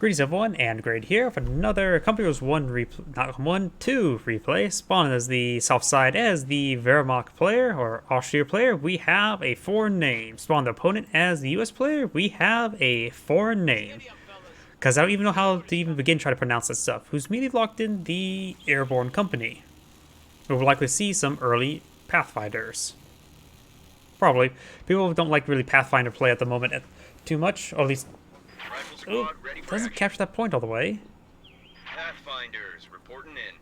Greetings everyone, and Grade here with another Company Wars 1 2 replay, spawned as the South Side as the Wehrmacht player, or Austria player, we have a foreign name. Spawn the opponent as the US player, we have a foreign name. Because I don't even know how to even begin trying to pronounce that stuff. Who's immediately locked in the Airborne Company. We will likely see some early Pathfinders. Probably. People don't like really Pathfinder play at the moment too much, or at least... Oh, doesn't capture that point all the way. Pathfinders reporting in.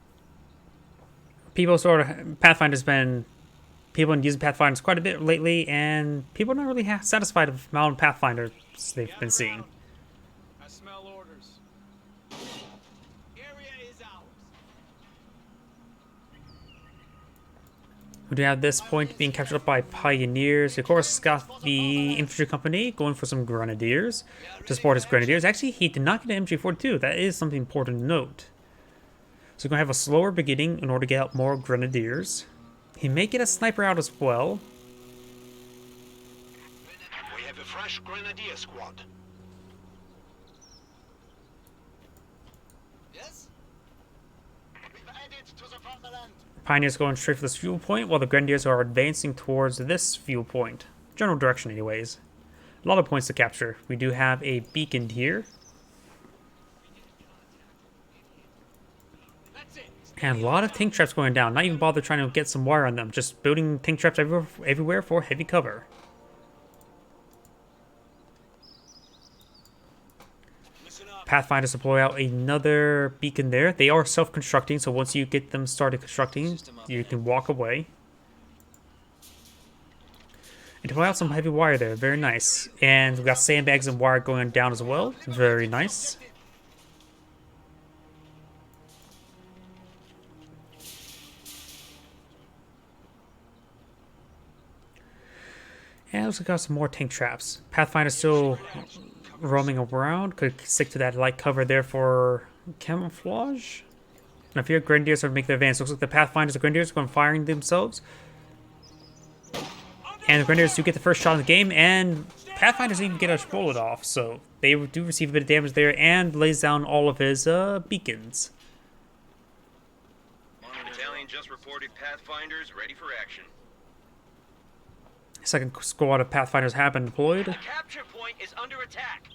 People Pathfinder's been... People have been using Pathfinders quite a bit lately, and people are not really satisfied with the amount of Pathfinders they've been seeing. I smell orders. Area is ours. We do have this point being captured up by Pioneers. Of course, it's got the Infantry Company going for some Grenadiers to support his Grenadiers. Actually, he did not get an MG42. That is something important to note. So we're going to have a slower beginning in order to get out more Grenadiers. He may get a sniper out as well. We have a fresh Grenadier squad. Yes? We've added to the fatherland. Pioneers going straight for this fuel point, while the Grenadiers are advancing towards this fuel point. General direction, anyways. A lot of points to capture. We do have a beacon here. And a lot of tank traps going down. Not even bother trying to get some wire on them. Just building tank traps everywhere for heavy cover. Pathfinders deploy out another beacon there. They are self-constructing, so once you get them started constructing, you can walk away. And deploy out some heavy wire there. Very nice. And we've got sandbags and wire going down as well. Very nice. And looks like we got some more tank traps. Pathfinder's still roaming around. Could stick to that light cover there for camouflage. And if your Grenadiers are to make their advance, looks like the Pathfinders, the Grenadiers are going firing themselves. And the Grenadiers do get the first shot in the game, and Pathfinders even get a bullet off, so they do receive a bit of damage there, and lays down all of his beacons. Battalion just reported Pathfinders ready for action. Second squad of Pathfinders have been deployed. The capture point is under attack.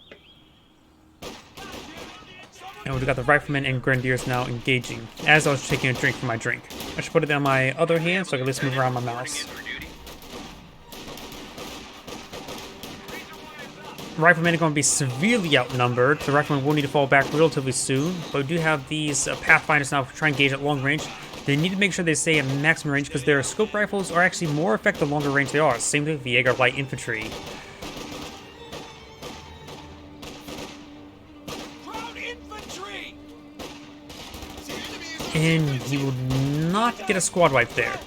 And we've got the Riflemen and Grenadiers now engaging. As I was taking a drink from my drink. I should put it on my other hand so I can at least move around my mouse. Riflemen are going to be severely outnumbered. The Riflemen will need to fall back relatively soon. But we do have these Pathfinders now trying to engage at long range. They need to make sure they stay at maximum range because their scope rifles are actually more effective the longer range they are. Same with the Jaeger light infantry. And he will not get a squad wipe there.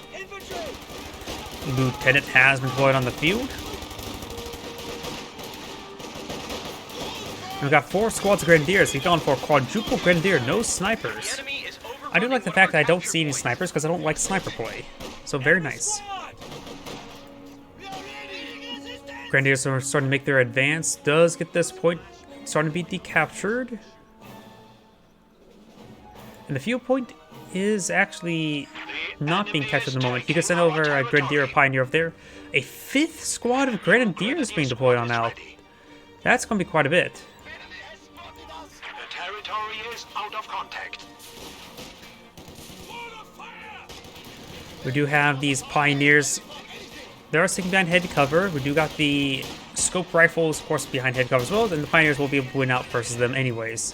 Lieutenant has been deployed on the field. And we've got 4 squads of Grenadiers. He's gone for a quadruple Grenadier, no snipers. I do like the fact that I don't see any snipers because I don't like sniper play. So very nice. Grenadiers are starting to make their advance. Does get this point starting to be decaptured. And the field point is actually not being captured at the moment. You can send over a Grenadier or Pioneer up there. A 5th squad of Grenadiers being deployed on now. That's going to be quite a bit. The territory is out of contact. We do have these Pioneers. They are sticking behind heavy cover. We do got the scope rifles, of course, behind heavy cover as well. And the Pioneers will be able to win out versus them anyways.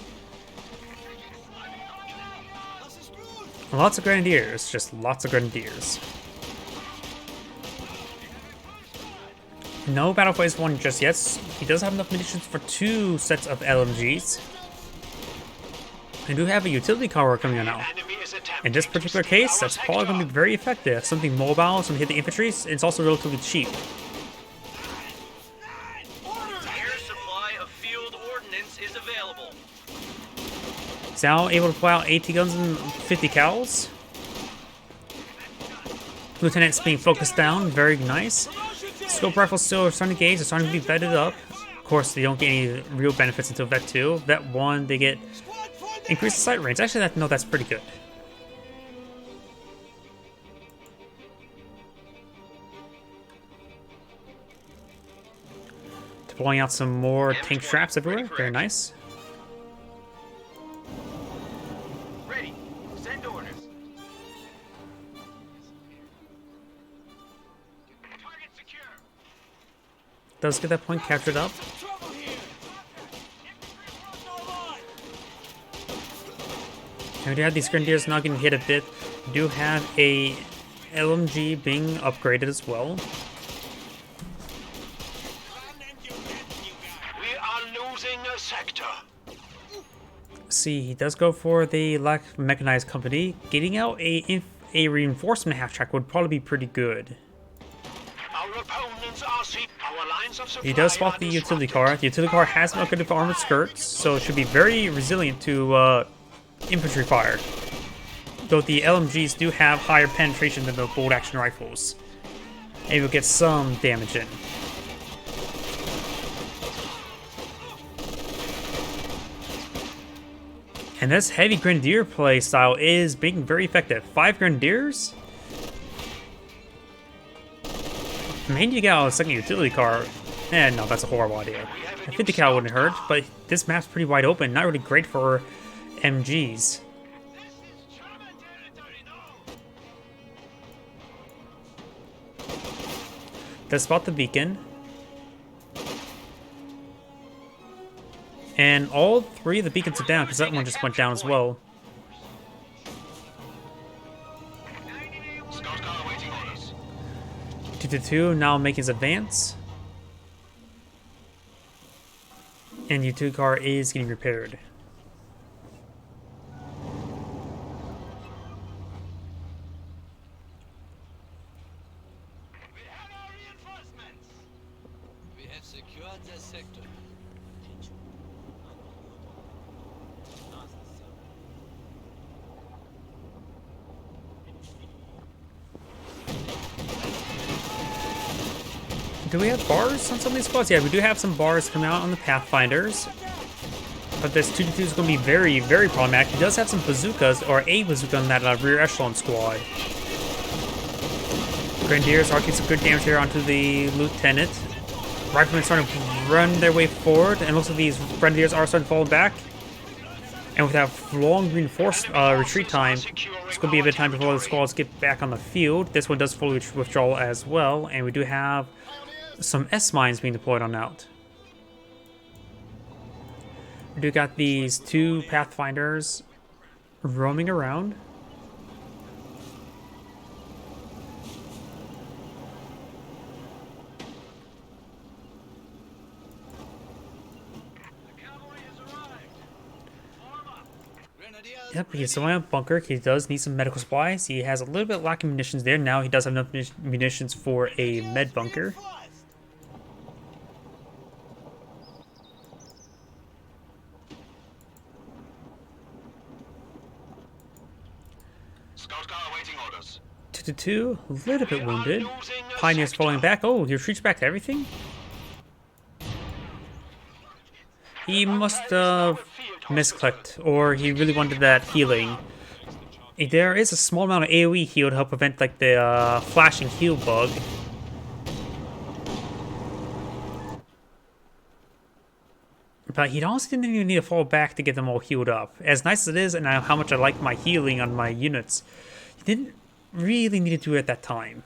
Lots of Grenadiers. Just lots of Grenadiers. No battle phase 1 just yet. He does have enough munitions for 2 sets of LMGs. I do have a utility car coming on now. In this particular case, that's probably going to be very effective. Something mobile, something hit the infantry, and it's also relatively cheap. Air supply of field ordnance is available. He's now able to pull out 80 guns and 50 cals. Lieutenant's being focused down, very nice. Scope rifles still are starting to engage, they're starting to be vetted up. Of course, they don't get any real benefits until Vet 2. Vet 1, they get increased sight range. Actually, no, that's pretty good. Deploying out some more tank traps everywhere. Very nice. Ready. Send orders. Target secure. Does get that point captured up. Trouble here. No line. And we do have these Grenadiers now getting hit a bit. We do have a LMG being upgraded as well. We are losing a sector. See, he does go for the lack mechanized company. Getting out a reinforcement half track would probably be pretty good. Our opponents are our lines of supply He does spot are the utility disrupted. car. The utility car has an upgraded armored skirts, so it should be very resilient to infantry fire. Though the LMGs do have higher penetration than the bolt action rifles. And we'll get some damage in. And this heavy Grenadier play style is being very effective. 5 Grenadiers? Maybe you get out a second utility car. No, that's a horrible idea. A 50 cal wouldn't hurt, but this map's pretty wide open. Not really great for MGs. Does spot the beacon. And all 3 of the beacons are down, because that one just went down as well. Scout car awaiting orders. 222 now making his advance. And the utility car is getting repaired. We have our reinforcements. We have secured the sector. Do we have bars on some of these squads? Yeah, we do have some bars coming out on the Pathfinders. But this 222 is going to be very, very problematic. He does have some bazookas, or a bazooka on that rear echelon squad. Grenadiers are getting some good damage here onto the lieutenant. Riflemen starting to run their way forward, and looks like these Grenadiers are starting to fall back. And with that long reinforced retreat time, it's going to be a bit of time before the squads get back on the field. This one does fully withdraw as well, and we do have some S-mines being deployed on out. We do got these 2 Pathfinders roaming around. Yep, he's still in a bunker. He does need some medical supplies. He has a little bit lacking munitions there. Now he does have enough munitions for a med bunker. Scout car awaiting orders. 222, a little bit wounded. Pioneer's falling back. Oh, he retreats back to everything? He must have misclicked, or he really wanted that healing. There is a small amount of AoE heal to help prevent like the flashing heal bug. But he honestly didn't even need to fall back to get them all healed up. As nice as it is, and how much I like my healing on my units, he didn't really need to do it at that time.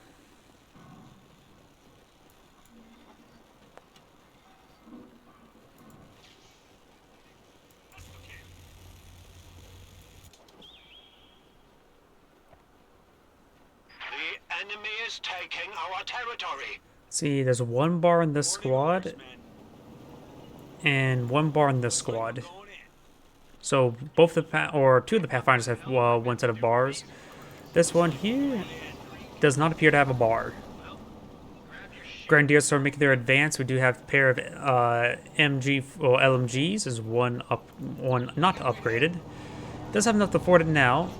The enemy is taking our territory. See, there's 1 bar in this squad, and 1 bar in this squad. So both the 2 of the Pathfinders have 1 set of bars. This one here does not appear to have a bar. Grenadiers are making their advance. We do have a pair of LMGs. Is one not upgraded. Does have enough to afford it now,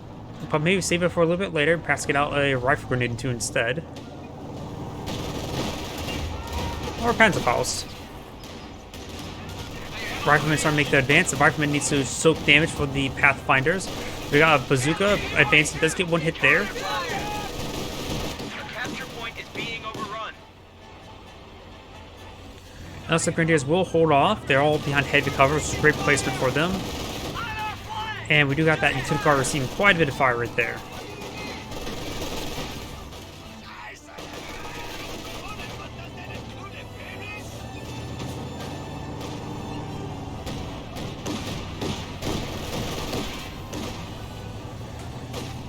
but maybe save it for a little bit later. Perhaps get out a rifle grenade into instead, or Panzerfaust. Riflemen start to make the advance. The Rifleman needs to soak damage for the Pathfinders. We got a bazooka advance. It does get one hit there. The capture point is being overrun. Now the Grenadiers will hold off. They're all behind heavy cover, which is a great placement for them. And we do got that utility car receiving quite a bit of fire right there.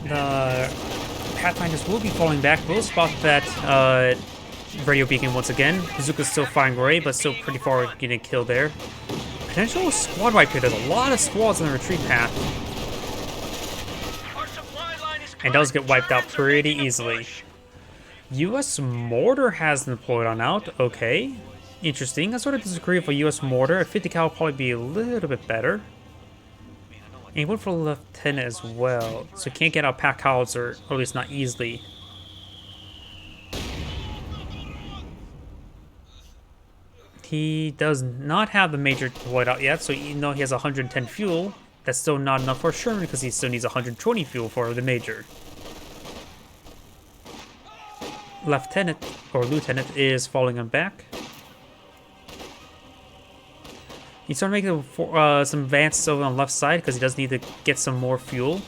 The Pathfinders will be falling back. We'll spot that radio beacon once again. Bazooka's still firing away, but still pretty far getting a kill there. Potential squad wipe here. There's a lot of squads on the retreat path. Our supply line is And does get wiped out pretty easily. US mortar has been deployed on out. Okay. Interesting. I sort of disagree with a US mortar. A 50 cal would probably be a little bit better. And he went for lieutenant as well, so he can't get out pack howitzer, or at least not easily. He does not have the major deployed out yet, so even though he has 110 fuel, that's still not enough for Sherman because he still needs 120 fuel for the major. Lieutenant, or lieutenant, is falling on back. He's starting to make some advances over on the left side because he does need to get some more fuel.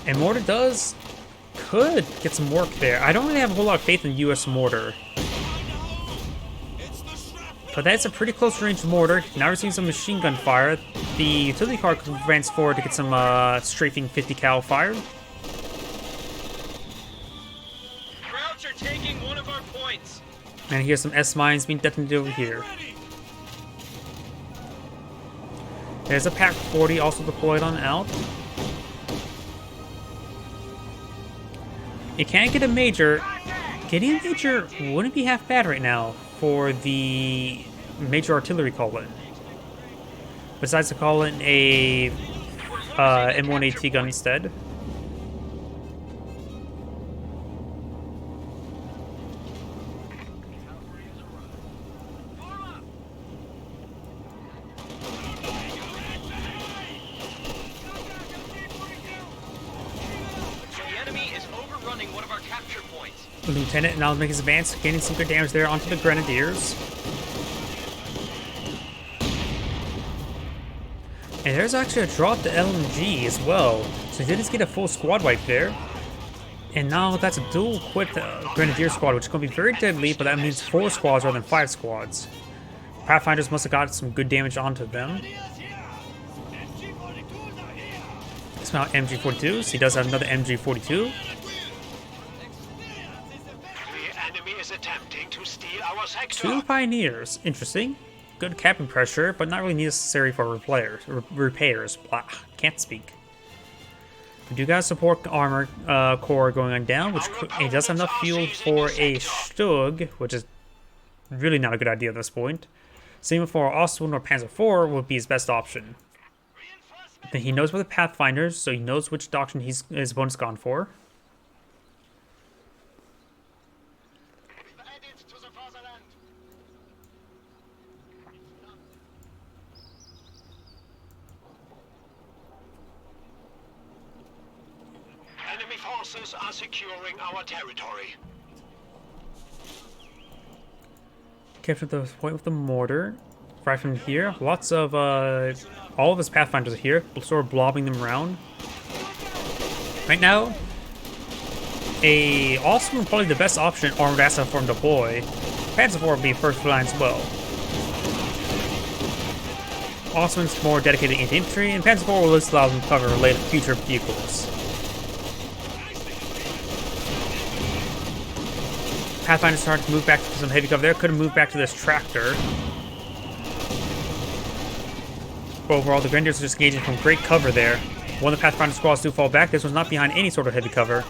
And mortar could get some work there. I don't really have a whole lot of faith in US mortar. But that's a pretty close range mortar. Now we're seeing some machine gun fire. The utility car advances forward to get some strafing 50 cal fire. Krauts are taking one of our points. And here's some S-mines being detonated over here. There's a Pack 40 also deployed on out. You can't get a major. Getting a major wouldn't be half bad right now for the major artillery call-in. Besides to call in a M1AT gun instead. Lieutenant now makes his advance, gaining some good damage there onto the Grenadiers. And there's actually a drop to LMG as well, so he did just get a full squad wipe there. And now that's a dual-equipped Grenadier squad, which is going to be very deadly, but that means 4 squads rather than 5 squads. Pathfinders must have got some good damage onto them. It's now MG42s. He does have another MG42. Attempting to steal our sector. 2 Pioneers. Interesting. Good capping pressure, but not really necessary for repairs. Blah. Can't speak. We do got support armor core going on down, which he does have enough fuel for a Stug, which is really not a good idea at this point. Same for Ostwind or Panzer IV would be his best option. Then he knows where the Pathfinders, so he knows which doctrine his opponent's gone for. Enemy forces are securing our territory. Captured the point with the mortar. Right from here, lots of all of his Pathfinders are here, sort of blobbing them around. Right now, Ostwind is probably the best option armored asset for him to deploy. Panzer IV would be first line as well. Ostwind's more dedicated into infantry, and Panzer IV will just allow him to cover later future vehicles. Pathfinder's starting to move back to some heavy cover there. Could have moved back to this tractor. But overall, the Grenadiers are just engaging from great cover there. One of the Pathfinder squads do fall back. This one's not behind any sort of heavy cover.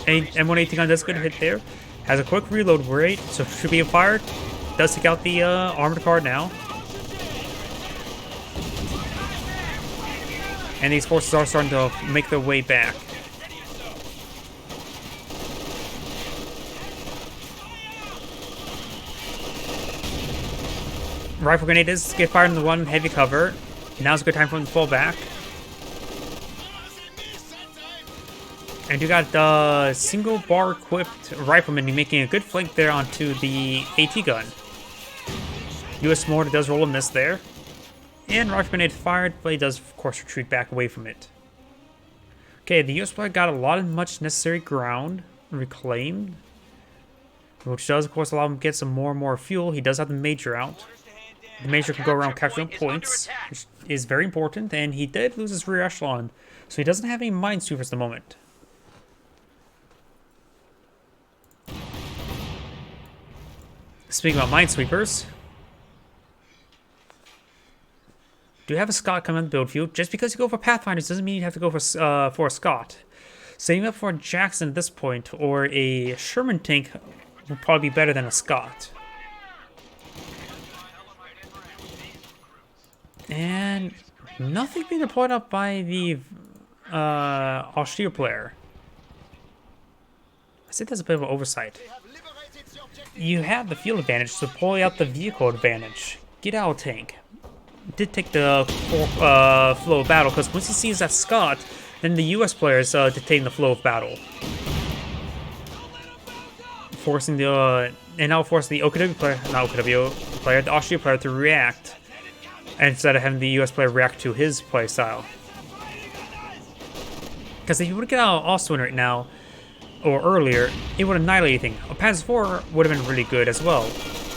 And M1AT gun does good hit there. Has a quick reload rate, so should be fired. Does take out the armored car now. And these forces are starting to make their way back. Rifle grenade does get fired in the one heavy cover. Now's a good time for him to fall back. And you got the single bar equipped rifleman making a good flank there onto the AT gun. US mortar does roll a miss there. And rifle grenade fired, but he does of course retreat back away from it. Okay, the US player got a lot of much necessary ground reclaimed, which does of course allow him to get some more and more fuel. He does have the major out. The major can go around capturing points, which is very important, and he did lose his rear echelon, so he doesn't have any minesweepers at the moment. Speaking about minesweepers, do you have a Scott coming on the build field? Just because you go for Pathfinders doesn't mean you have to go for a Scott. Saving up for a Jackson at this point, or a Sherman tank, would probably be better than a Scott. And nothing being deployed up by the Austere player. I think that's a bit of an oversight. You have the field advantage, so deploy out the vehicle advantage. Get out of tank. Did take the flow of battle, because once he sees that Scott, then the US players dictating the flow of battle. Forcing the and now forcing the OKW player, not OKW player, the Austere player to react, instead of having the US player react to his play style. Because if you would get out Ostwin right now, or earlier, it would annihilate anything. A Panzer 4 would have been really good as well.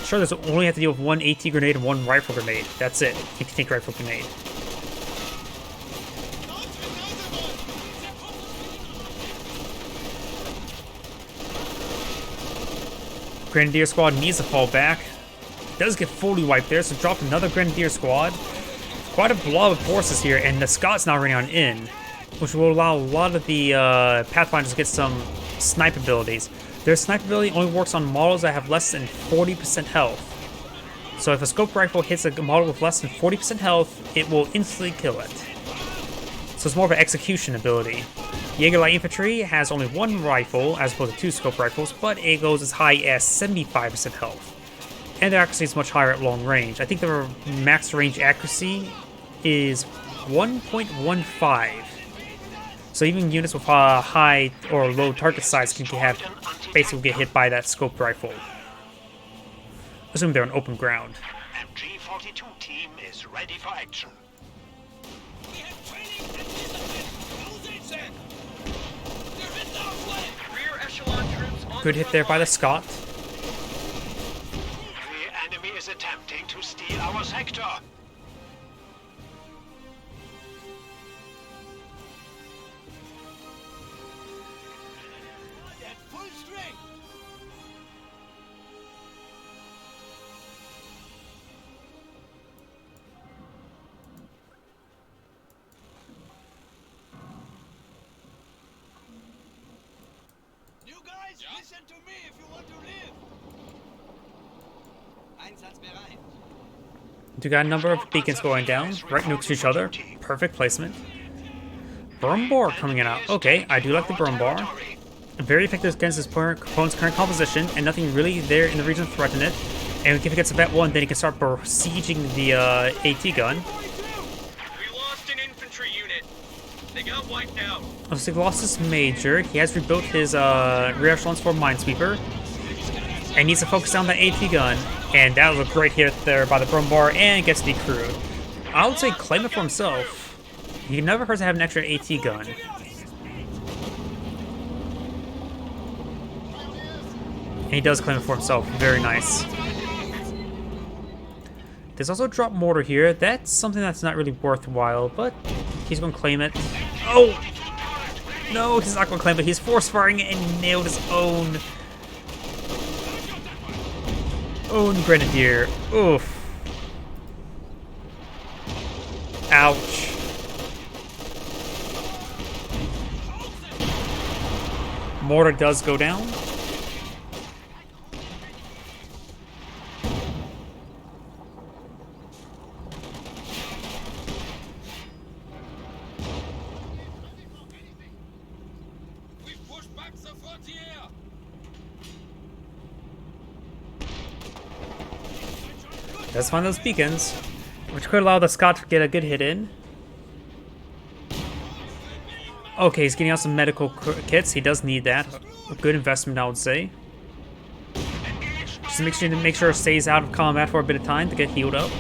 Sure, there's only have to deal with one AT grenade and one rifle grenade. That's it. You can take rifle grenade. Grenadier squad needs to fall back. Does get fully wiped there, so drop another Grenadier squad. Quite a blob of forces here, and the Scott's now running on in, which will allow a lot of the Pathfinders to get some snipe abilities. Their snipe ability only works on models that have less than 40% health. So if a scope rifle hits a model with less than 40% health, it will instantly kill it. So it's more of an execution ability. Jaeger Light Infantry has only one rifle, as opposed to two scope rifles, but it goes as high as 75% health. And their accuracy is much higher at long range. I think their max range accuracy is 1.15. So even units with high or low target size can basically get hit by that scoped rifle. Assume they're on open ground. MG42 team is ready for action. We have training and discipline. Use it, sir. They're in our way. Rear echelon troops on Good the hit front there by the line. Scott. The enemy is attempting to steal our sector. At full strength. You guys, listen to me if you want to live. Einsatzbereit. You got a number of beacons going down, right next to each other. Perfect placement. Brumbar coming in out. Okay, I do like the Brumbar. Very effective against his opponent's current composition, and nothing really there in the region to threaten it. And if he gets a bet one, then he can start besieging the AT gun. We lost an infantry unit. They got wiped out. So he lost his major. He has rebuilt his rear echelons for Minesweeper. And needs to focus down the AT gun. And that was a great hit there by the Brumbar, and gets decrewed. I would say claim it for himself. He never hurts to have an extra AT gun. And he does claim it for himself. Very nice. There's also a drop mortar here. That's something that's not really worthwhile, but he's going to claim it. Oh! No, he's not going to claim it. He's force firing and nailed his own Grenadier. Oof. Ouch. Mortar does go down. We push back the frontier. Does find those beacons, which could allow the Scot to get a good hit in. Okay, he's getting out some medical kits. He does need that. A good investment, I would say. Just to make sure it stays out of combat for a bit of time to get healed up.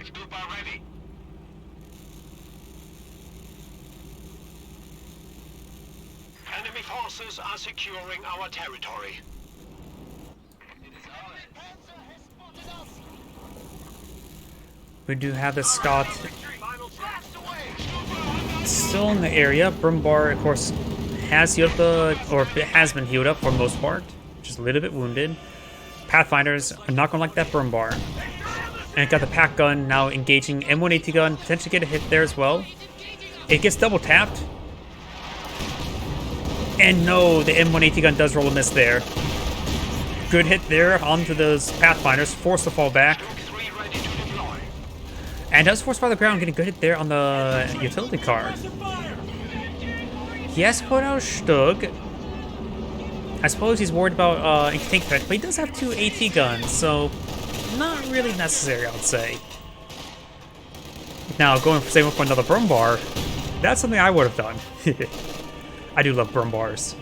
Stupa ready. Enemy forces are securing our territory. We do have the Scot still in the area. Brumbar, of course, has healed up or has been healed up for the most part. Just a little bit wounded. Pathfinders are not going to like that Brumbar. And got the pack gun now engaging M1AT gun, potentially get a hit there as well. It gets double tapped. And no, the M1AT gun does roll a miss there. Good hit there onto those Pathfinders, forced to fall back. And does force by the ground, getting a good hit there on the utility car. He has to put out a Stug. I suppose he's worried about tank threat, but he does have 2 AT guns, so not really necessary, I would say. Now, going for saving up for another Brumbar, that's something I would have done. I do love Brumbars.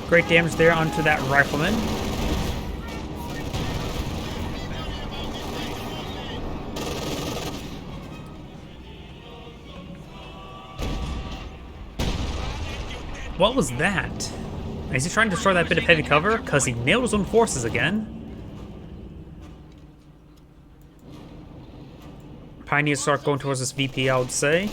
Great damage there onto that rifleman. What was that? Is he trying to destroy that bit of heavy cover? Because he nailed his own forces again. Pioneers start going towards this VP, I would say.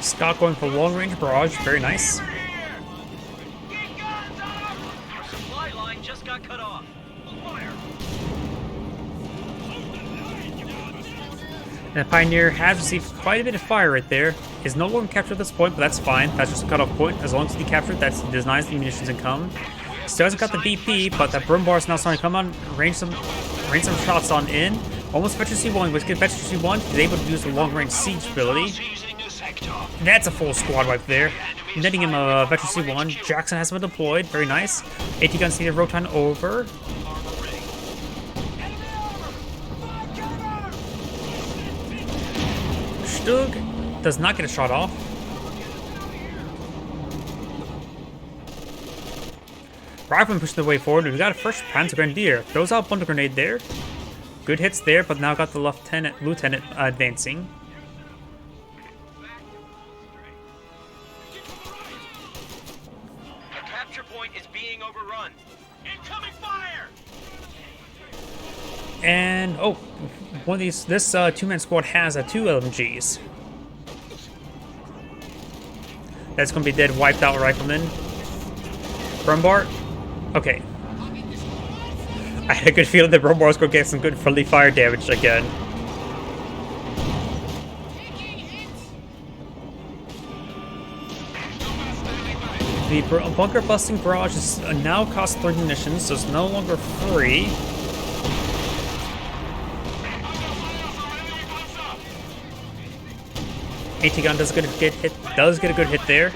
Scott going for long range barrage, very nice. Supply line just got cut off. Fire. And the Pioneer has received quite a bit of fire right there. Is no longer captured at this point, but that's fine. That's just a cutoff point. As long as he captured, that denies the munitions income. Still hasn't got the BP, but that Brumbar is now starting to come on, range some shots on in. Almost Veteran C1, which gets Veteran C1 is able to use the long range siege ability. That's a full squad wipe there. Netting him a Veteran C1. Jackson has been deployed. Very nice. AT guns need to rotate over. Stug does not get a shot off. Rifleman pushing the way forward. We've got a first Panzer Grenadier. Throws out Bundle Grenade there. Good hits there, but now got the Lieutenant advancing. The capture point is being overrun. Incoming fire! And oh, one of these, this two-man squad has 2 LMGs. That's gonna be dead, wiped out rifleman. Brumbar, okay. I had a good feeling that Brumbar was gonna get some good friendly fire damage again. The bunker busting barrage is now cost 3 munitions, so it's no longer free. AT gun does get a good hit there,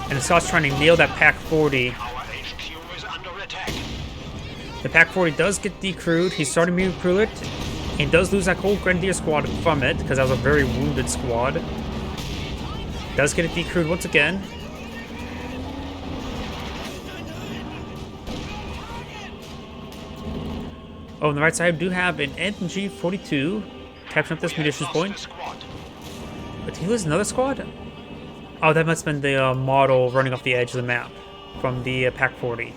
and the Scott's trying to nail that Pack 40. The Pack 40 does get decrewed. He's starting to recruit it. He does lose that whole Grenadier squad from it because that was a very wounded squad. Does get it decrewed once again. Oh, on the right side, we do have an MG42 capturing up this munitions point. But did he lose another squad? Oh, that must have been the model running off the edge of the map from the Pack 40.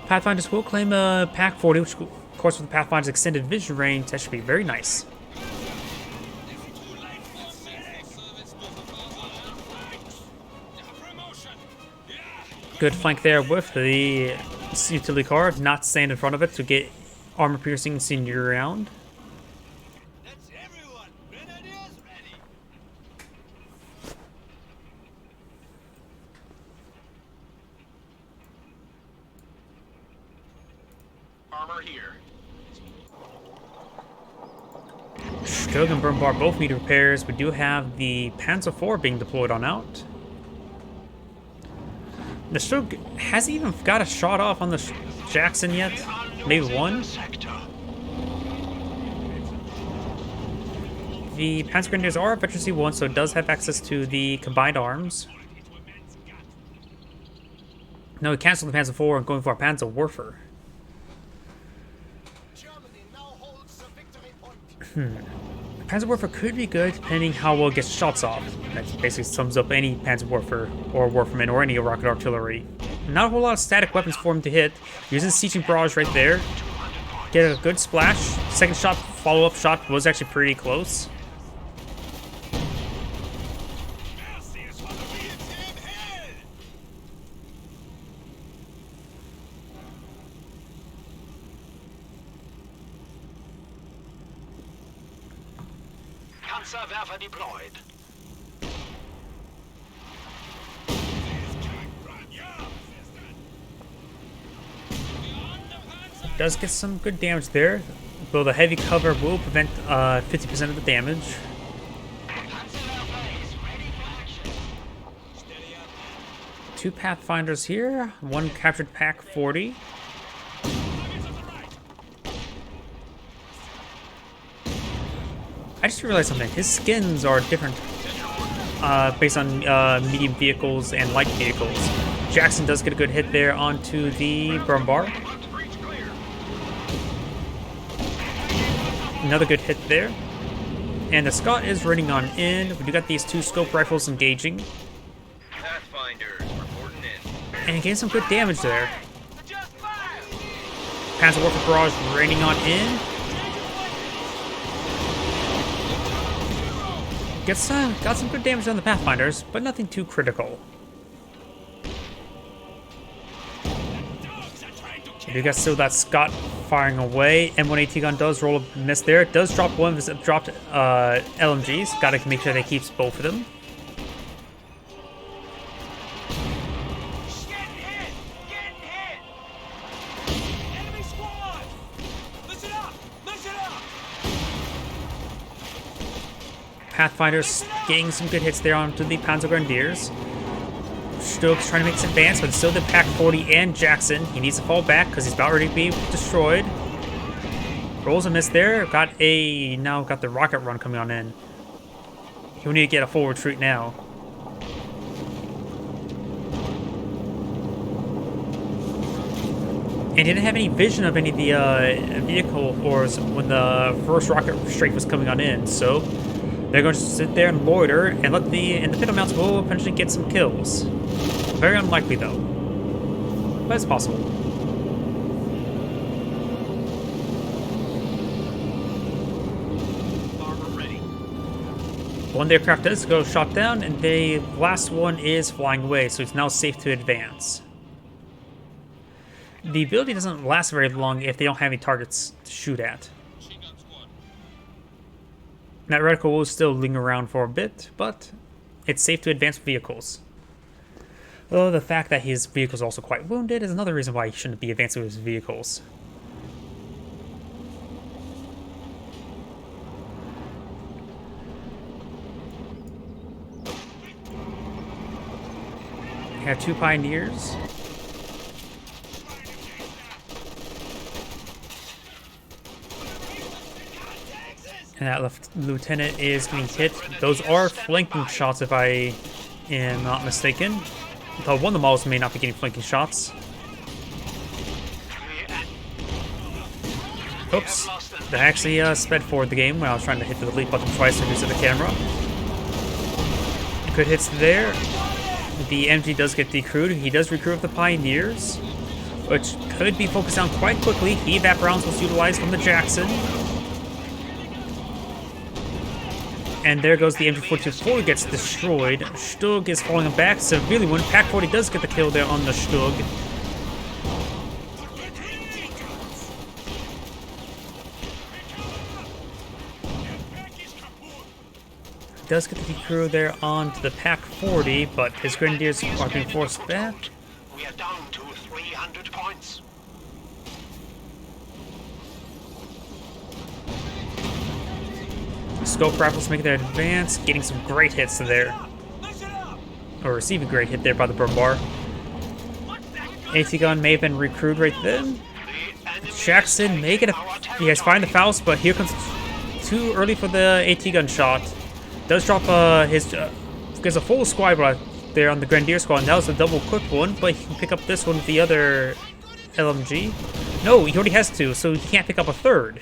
Pathfinders will claim Pack 40, which of course with the Pathfinder's extended vision range, that should be very nice. Good flank there with the utility car, not staying in front of it to get armor piercing incendiary round. That's everyone. Grenadiers ready. Armor here. Stug and Burnbar both need repairs. We do have the Panzer IV being deployed on out. The Stug hasn't even got a shot off on the Jackson yet. Maybe one. Sector. The Panzer Grenadiers are a Veteran C1, so it does have access to the combined arms. No, we canceled the Panzer IV and going for our Panzer Werfer. Germany now holds the victory point. Panzer Werfer could be good depending how well it gets shots off. That basically sums up any Panzer Werfer or Werferman or any rocket artillery. Not a whole lot of static weapons for him to hit. Using Sieging Barrage right there. Get a good splash. Second shot, follow-up shot was actually pretty close. Merci is for the Vietnam hell. Panzerwerfer deployed. Does get some good damage there, though the heavy cover will prevent 50% of the damage. Panzerwerfer is ready for action. Steady up. Two Pathfinders here, one captured Pack 40. I just realized something. His skins are different based on medium vehicles and light vehicles. Jackson does get a good hit there onto the Burnbar. Breach clear. Another good hit there. And the Scott is running on in. We do got these two scope rifles engaging. Pathfinders reporting in. And getting some good damage there. Just fire! Panzer Warfare Barrage raining on in. Got some good damage on the Pathfinders, but nothing too critical. You got still that Scott firing away. M1AT gun does roll a miss there. It does drop one of his dropped LMGs. Got to make sure that he keeps both of them. Getting hit! Getting hit! Enemy squad! Listen up! Listen up! Pathfinders getting some good hits there onto the Panzer Grenadiers. Stokes trying to make his advance, but still the Pack 40 and Jackson. He needs to fall back because he's about ready to be destroyed. Rolls a miss there. Now got the rocket run coming on in. He'll need to get a full retreat now. And didn't have any vision of any of the vehicle ores when the first rocket strike was coming on in, so they're going to sit there and loiter and let the Pit Mounts will eventually get some kills. Very unlikely though, but it's possible. Armor ready. One aircraft does go shot down, and the last one is flying away, so it's now safe to advance. The ability doesn't last very long if they don't have any targets to shoot at. Machine gun squad. That reticle will still linger around for a bit, but it's safe to advance vehicles. Though the fact that his vehicle is also quite wounded is another reason why he shouldn't be advancing with his vehicles. We have two Pioneers. And that lieutenant is getting hit. Those are flanking shots if I am not mistaken. Though one of the models may not be getting flanking shots. Oops. That actually sped forward the game when I was trying to hit the delete button twice to reset the camera. Good hits there. The MG does get decrewed. He does recruit with the Pioneers, which could be focused on quite quickly. Evap rounds was utilized from the Jackson. And there goes the MG-44 gets destroyed. Stug is falling back severely when Pack 40 does get the kill there on the Stug. does get the crew there onto the Pack 40, but his Grenadiers are being forced back. We are down to 300 points. Scope Rifles making their advance, getting some great hits there. Or receiving a great hit there by the Brumbar. AT gun may have been recruited right then. Jackson may get a... You guys find the Faust, but here comes too early for the AT gun shot. Does drop his... There's a full squad right there on the Grenadier squad, and that was a double quick one, but he can pick up this one with the other LMG. No, he already has two, so he can't pick up a third.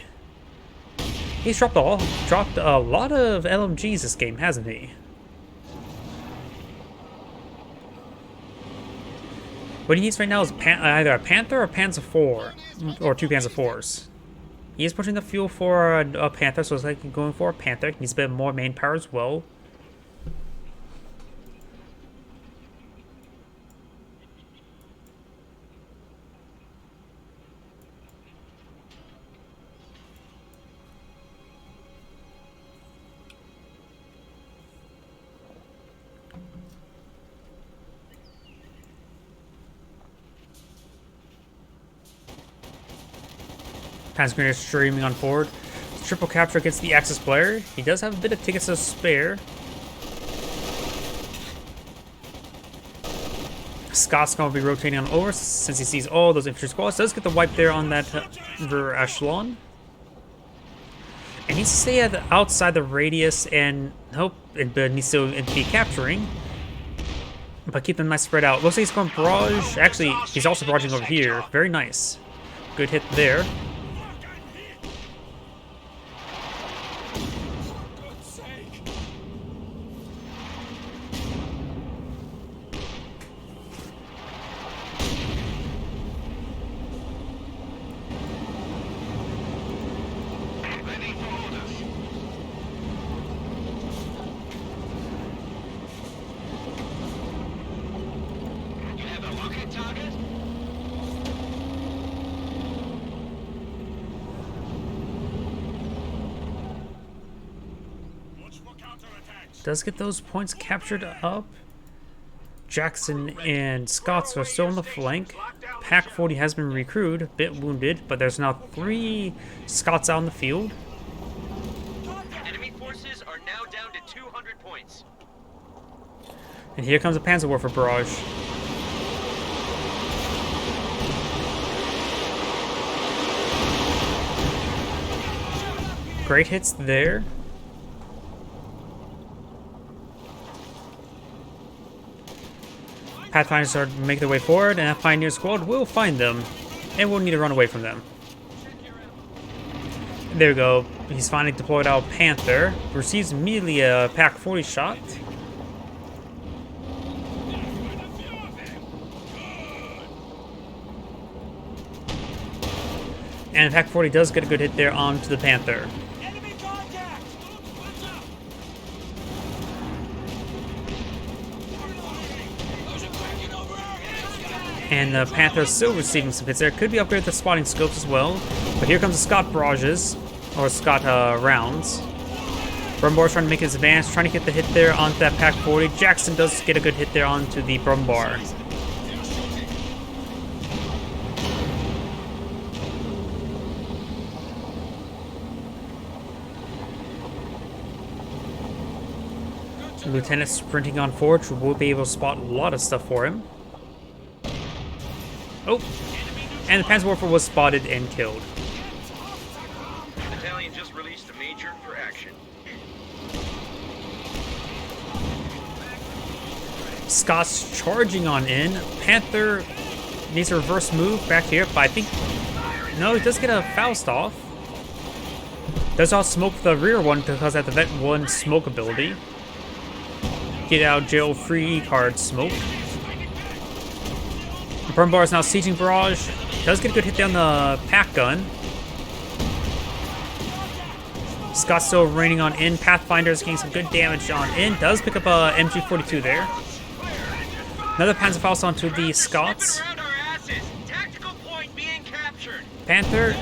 He's dropped a lot of LMGs this game, hasn't he? What he needs right now is either a Panther or a Panzer IV, or two Panzer IVs. He is pushing the fuel for a Panther, so it's like going for a Panther. He needs a bit more main power as well. Panzer Grenadier streaming on forward. Triple capture against the Axis player. He does have a bit of tickets to spare. Scott's going to be rotating on over since he sees all those infantry squads. Does get the wipe there on that rear echelon. And needs to stay outside the radius and hope it needs to be capturing. But keep them nice spread out. Looks like he's going barrage. Actually, he's also barraging over here. Very nice. Good hit there. Does get those points captured up. Jackson and Scots are still on the flank. Pack 40 has been recruited, a bit wounded, but there's now 3 Scots out in the field. Enemy forces are now down to 200 points. And here comes a Panzerwerfer barrage. Great hits there. Pathfinders are making their way forward, and a Pioneer squad will find them, and we'll need to run away from them. There we go. He's finally deployed out Panther. Receives immediately a Pack 40 shot. And Pack 40 does get a good hit there onto the Panther. And the Panther is still receiving some hits there. Could be upgraded to spotting scopes as well. But here comes the Scott barrages, or Scott rounds. Brumbar trying to make his advance, trying to get the hit there onto that Pack 40. Jackson does get a good hit there onto the Brumbar. Lieutenant sprinting on forward will be able to spot a lot of stuff for him. Oh, and the Panzerwerfer was spotted and killed. Battalion just released a major for action. Scott's charging on in. Panther needs a reverse move back here, but I think... No, he does get a Faust off. Does not smoke the rear one because of the Vet 1 smoke ability. Get out jail free card smoke. Brumbar is now sieging barrage. Does get a good hit down the pack gun. Scott's still raining on in. Pathfinder's getting some good damage on in. Does pick up a MG42 there. Another Panzerfaust onto the Scots. Panther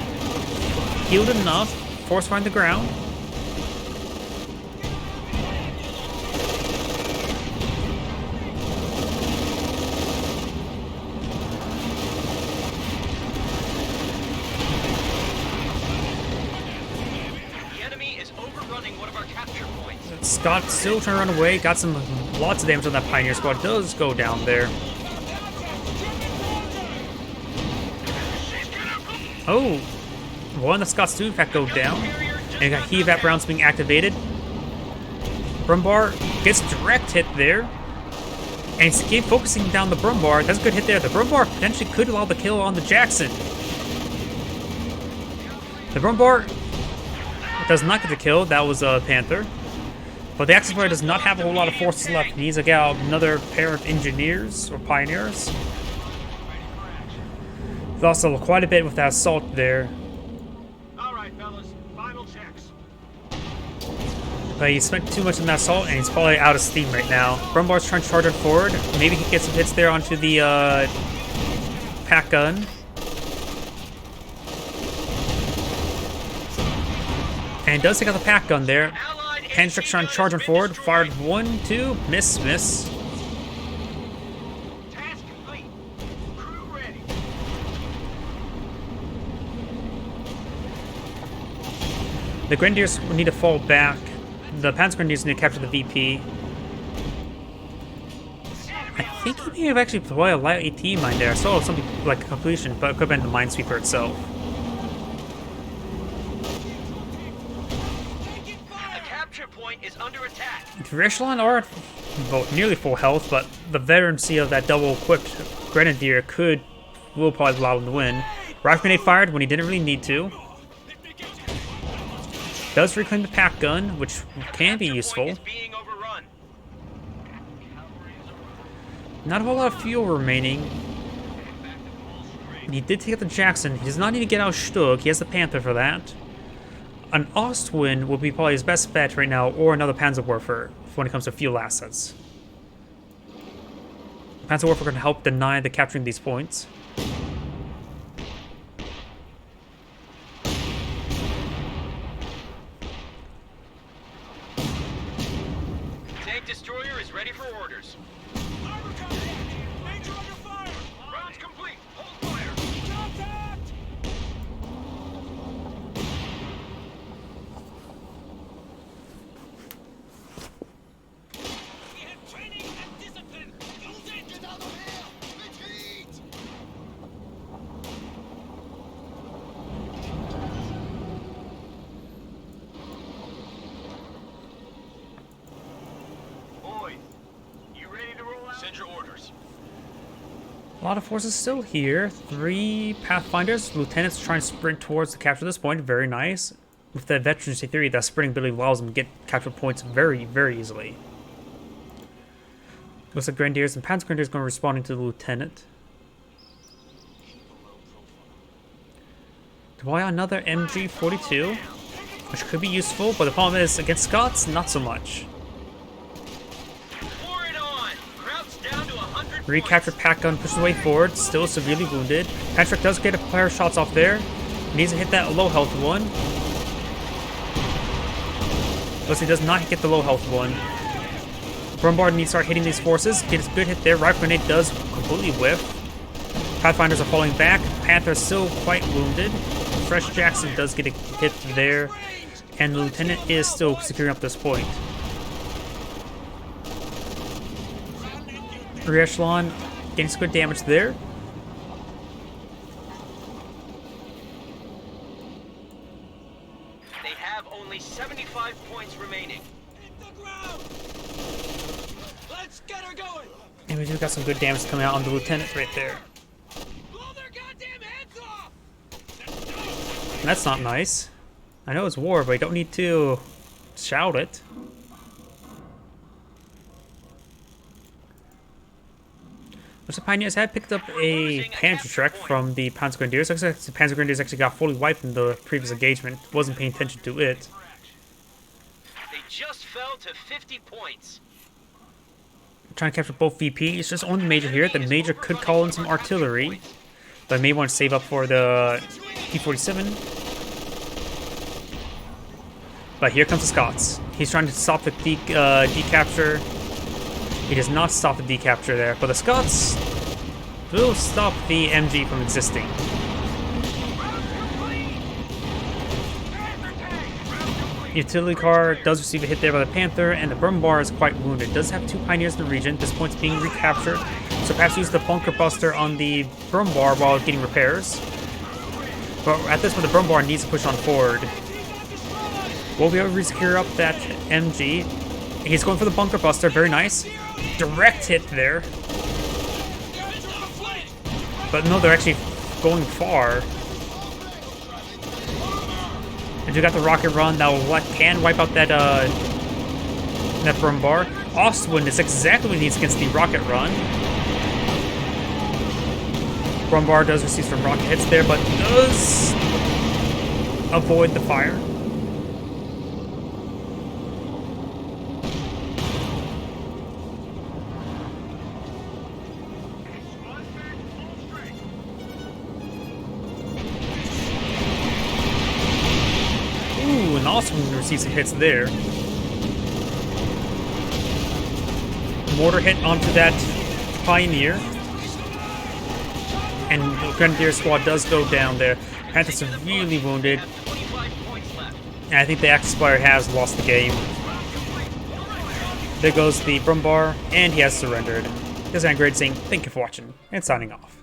healed enough. Force find the ground. surrounding one of our capture points. Scott still trying to run away. Got some lots of damage on that Pioneer squad. Does go down there. Oh, one of the Scots do in fact go down. And you got heat evap rounds being activated. Brumbar gets direct hit there. And he's keep focusing down the Brumbar. That's a good hit there. The Brumbar potentially could allow the kill on the Jackson. The Brumbar does not get the kill. That was a Panther. But the Axis Player does not have a whole lot of forces left. He needs to get out another pair of Engineers or Pioneers. Lost quite a bit with that assault there. All right, fellas. Final checks. But he spent too much on that assault, and he's probably out of steam right now. Brumbar's trying to charge it forward. Maybe he gets some hits there onto the pack gun. And does take out the pack gun there. Panzer's trying to charge him forward. Fired 1, 2, miss. Task complete. Crew ready. The Grenadiers need to fall back. The Panzer Grenadiers need to capture the VP. I think he may have actually deployed a light AT mine there. I saw something like a completion, but it could have been the Minesweeper itself. Is under attack. The Echelon are nearly full health, but the veterancy of that double-equipped Grenadier will probably allow him to win. Rocket Grenade fired when he didn't really need to. Does reclaim the pack gun, which can be useful. Not a whole lot of fuel remaining. He did take out the Jackson. He does not need to get out Stug. He has the Panther for that. An Ostwind would be probably his best bet right now, or another Panzerwerfer when it comes to fuel assets. Panzerwerfer can help deny the capturing these points. Tank destroyer is ready for orders. Armor contact! Major under fire! Rounds complete. Hold fire. Contact! We have training and discipline! Use it! Get out of here! Retreat! Boys, you ready to roll out? Send your orders. A lot of forces still here. 3 Pathfinders. Lieutenants trying to sprint towards the capture this point. Very nice. With the veterancy theory, that sprinting ability allows them to get capture points very, very easily. Looks like Grenadiers and Panzer Grenadiers going to respond into the Lieutenant. Deploy another MG42, which could be useful, but the problem is against Scots, not so much. Pour it on. Krauts down to 100 Recaptured pack gun pushes away forward, still severely wounded. Patrick does get a pair of shots off there. Needs to hit that low health one. But he does not get the low health one. Brumbar needs to start hitting these forces. Gets a good hit there. Rocket Grenade does completely whiff. Pathfinders are falling back. Panther is still quite wounded. Fresh Jackson does get a hit there. And the Lieutenant is still securing up this point. Rear Echelon getting some good damage there. They have only 75 points remaining. Hit the ground! Let's get her going! And we do got some good damage coming out on the Lieutenant right there. Blow their goddamn heads off! And that's not nice. I know it's war, but you don't need to shout it. Which the Pioneers had picked up a Panzer Trek from the Panzer Grenadiers. Looks like the Panzer Grenadiers actually got fully wiped in the previous engagement. Wasn't paying attention to it. They just fell to 50 points. Trying to capture both VPs. Just only the Major here. The Major could call in some artillery, but I may want to save up for the P-47. But here comes the Scots. He's trying to stop the decapture. He does not stop the decapture there, but the Scots will stop the MG from existing. Round complete. Utility car does receive a hit there by the Panther, and the Brumbar is quite wounded. Does have 2 pioneers in the region. This point's being recaptured, so perhaps use the bunker buster on the Brumbar while getting repairs. But at this point, the Brumbar needs to push on forward. Will be able to secure up that MG. He's going for the bunker buster. Very nice. Direct hit there. But no, they're actually going far. And you got the rocket run that can wipe out that Brumbar. Ostwind is exactly what he needs against the rocket run. Brumbar does receive some rocket hits there, but does avoid the fire. Ooh, and Ostwind receives some hits there. Mortar hit onto that Pioneer. And the Grenadier squad does go down there. Panther's severely wounded. And I think the Axis Flyer has lost the game. There goes the Brumbar, and he has surrendered. This is Angry saying thank you for watching, and signing off.